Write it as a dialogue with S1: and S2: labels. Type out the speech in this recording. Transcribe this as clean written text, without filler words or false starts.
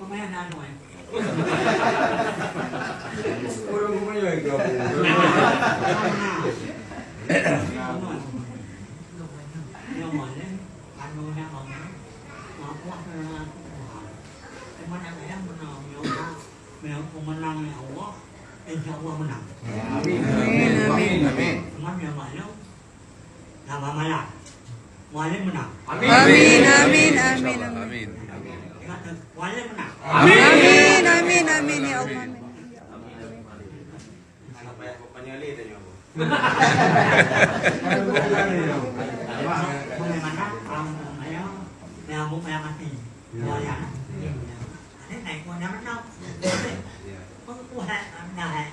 S1: mấy anh rồi.
S2: Ôi không có người gồm.
S1: Nhưng mà đấy, anh nuôi ra hồn nó quá em mới ăn em mình nào nhiều mèo của mình ăn mèo quá em sao qua mình ăn
S2: Amin. Amin.
S1: mất nhiều mày đâu làm mà mày làm ngoài lên mình ăn
S3: Amin. Amin. Amin.
S4: Amin.
S1: ngoài lên mình ăn
S3: Amin. Amin. Amin. Ya Allah.
S2: Sampai penyeli tadi aku.
S1: hôm nay mà cắt mèo muốn mèo ăn gì rồi hả thế này con nhắm nó không có qua nào này